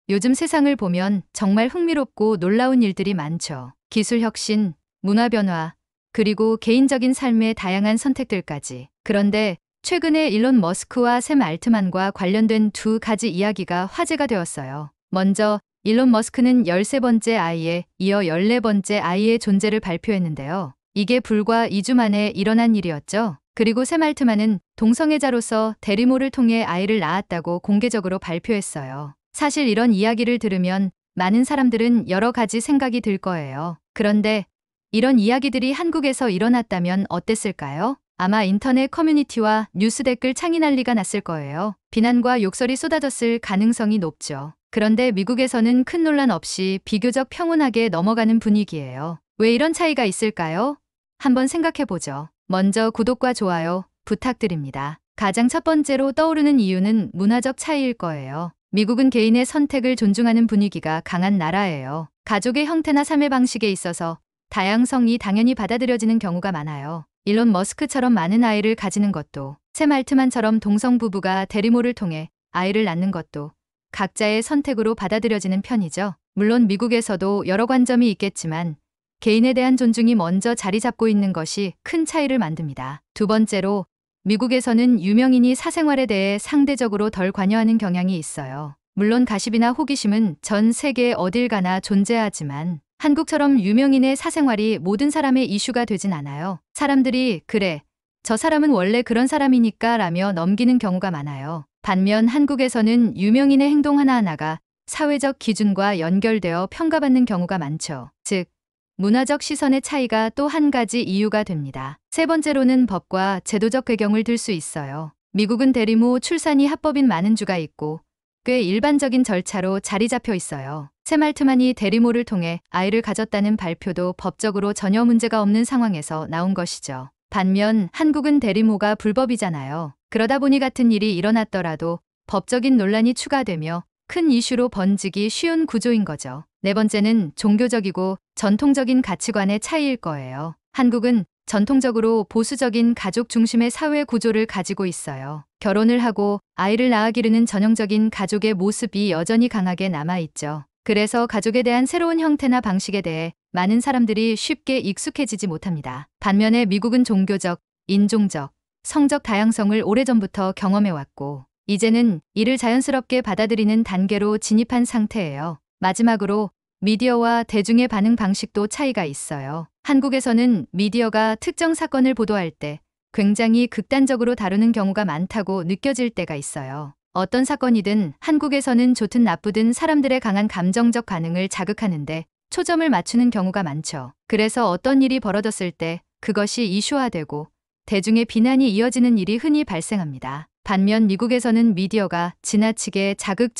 요즘 세상을 보면 정말 흥미롭고 놀라운 일들이 많죠. 기술 혁신, 문화 변화, 그리고 개인적인 삶의 다양한 선택들까지. 그런데 최근에 일론 머스크와 샘 알트만과 관련된 두 가지 이야기가 화제가 되었어요. 먼저 일론 머스크는 13번째 아이에 이어 14번째 아이의 존재를 발표했는데요. 이게 불과 2주 만에 일어난 일이었죠. 그리고 샘 알트만은 동성애자로서 대리모를 통해 아이를 낳았다고 공개적으로 발표했어요. 사실 이런 이야기를 들으면 많은 사람들은 여러 가지 생각이 들 거예요. 그런데 이런 이야기들이 한국에서 일어났다면 어땠을까요? 아마 인터넷 커뮤니티와 뉴스 댓글 창이 난리가 났을 거예요. 비난과 욕설이 쏟아졌을 가능성이 높죠. 그런데 미국에서는 큰 논란 없이 비교적 평온하게 넘어가는 분위기예요. 왜 이런 차이가 있을까요? 한번 생각해보죠. 먼저 구독과 좋아요 부탁드립니다. 가장 첫 번째로 떠오르는 이유는 문화적 차이일 거예요. 미국은 개인의 선택을 존중하는 분위기가 강한 나라예요. 가족의 형태나 삶의 방식에 있어서 다양성이 당연히 받아들여지는 경우가 많아요. 일론 머스크처럼 많은 아이를 가지는 것도, 샘 알트만처럼 동성 부부가 대리모를 통해 아이를 낳는 것도 각자의 선택으로 받아들여지는 편이죠. 물론 미국에서도 여러 관점이 있겠지만 개인에 대한 존중이 먼저 자리 잡고 있는 것이 큰 차이를 만듭니다. 두 번째로, 미국에서는 유명인이 사생활에 대해 상대적으로 덜 관여하는 경향이 있어요. 물론 가십이나 호기심은 전 세계 어딜 가나 존재하지만 한국처럼 유명인의 사생활이 모든 사람의 이슈가 되진 않아요. 사람들이 그래, 저 사람은 원래 그런 사람이니까 라며 넘기는 경우가 많아요. 반면 한국에서는 유명인의 행동 하나하나가 사회적 기준과 연결되어 평가받는 경우가 많죠. 즉, 문화적 시선의 차이가 또 한 가지 이유가 됩니다. 세 번째로는 법과 제도적 배경을 들 수 있어요. 미국은 대리모 출산이 합법인 많은 주가 있고 꽤 일반적인 절차로 자리 잡혀 있어요. 샘 알트만이 대리모를 통해 아이를 가졌다는 발표도 법적으로 전혀 문제가 없는 상황에서 나온 것이죠. 반면 한국은 대리모가 불법이잖아요. 그러다 보니 같은 일이 일어났더라도 법적인 논란이 추가되며 큰 이슈로 번지기 쉬운 구조인 거죠. 네 번째는 종교적이고 전통적인 가치관의 차이일 거예요. 한국은 전통적으로 보수적인 가족 중심의 사회 구조를 가지고 있어요. 결혼을 하고 아이를 낳아 기르는 전형적인 가족의 모습이 여전히 강하게 남아있죠. 그래서 가족에 대한 새로운 형태나 방식에 대해 많은 사람들이 쉽게 익숙해지지 못합니다. 반면에 미국은 종교적, 인종적, 성적 다양성을 오래전부터 경험해왔고 이제는 이를 자연스럽게 받아들이는 단계로 진입한 상태예요. 마지막으로 미디어와 대중의 반응 방식도 차이가 있어요. 한국에서는 미디어가 특정 사건을 보도할 때 굉장히 극단적으로 다루는 경우가 많다고 느껴질 때가 있어요. 어떤 사건이든 한국에서는 좋든 나쁘든 사람들의 강한 감정적 반응을 자극하는데 초점을 맞추는 경우가 많죠. 그래서 어떤 일이 벌어졌을 때 그것이 이슈화되고 대중의 비난이 이어지는 일이 흔히 발생합니다. 반면 미국에서는 미디어가 지나치게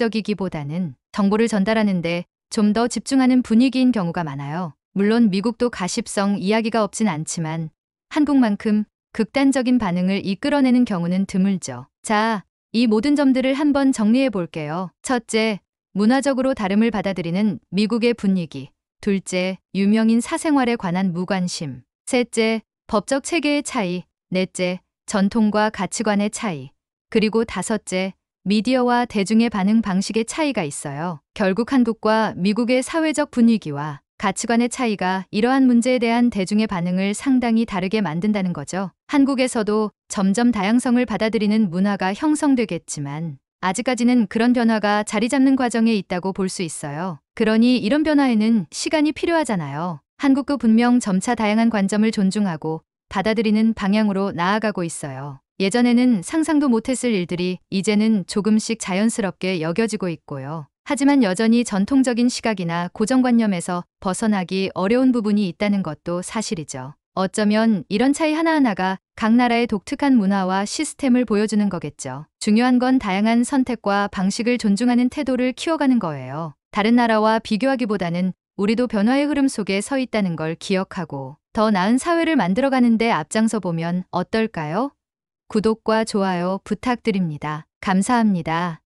자극적이기보다는 정보를 전달하는데 좀 더 집중하는 분위기인 경우가 많아요. 물론 미국도 가십성 이야기가 없진 않지만 한국만큼 극단적인 반응을 이끌어내는 경우는 드물죠. 자, 이 모든 점들을 한번 정리해 볼게요. 첫째, 문화적으로 다름을 받아들이는 미국의 분위기. 둘째, 유명인 사생활에 관한 무관심. 셋째, 법적 체계의 차이. 넷째, 전통과 가치관의 차이. 그리고 다섯째, 미디어와 대중의 반응 방식의 차이가 있어요. 결국 한국과 미국의 사회적 분위기와 가치관의 차이가 이러한 문제에 대한 대중의 반응을 상당히 다르게 만든다는 거죠. 한국에서도 점점 다양성을 받아들이는 문화가 형성되겠지만 아직까지는 그런 변화가 자리 잡는 과정에 있다고 볼 수 있어요. 그러니 이런 변화에는 시간이 필요하잖아요. 한국도 분명 점차 다양한 관점을 존중하고 받아들이는 방향으로 나아가고 있어요. 예전에는 상상도 못했을 일들이 이제는 조금씩 자연스럽게 여겨지고 있고요. 하지만 여전히 전통적인 시각이나 고정관념에서 벗어나기 어려운 부분이 있다는 것도 사실이죠. 어쩌면 이런 차이 하나하나가 각 나라의 독특한 문화와 시스템을 보여주는 거겠죠. 중요한 건 다양한 선택과 방식을 존중하는 태도를 키워가는 거예요. 다른 나라와 비교하기보다는 우리도 변화의 흐름 속에 서 있다는 걸 기억하고 더 나은 사회를 만들어가는데 앞장서 보면 어떨까요? 구독과 좋아요 부탁드립니다. 감사합니다.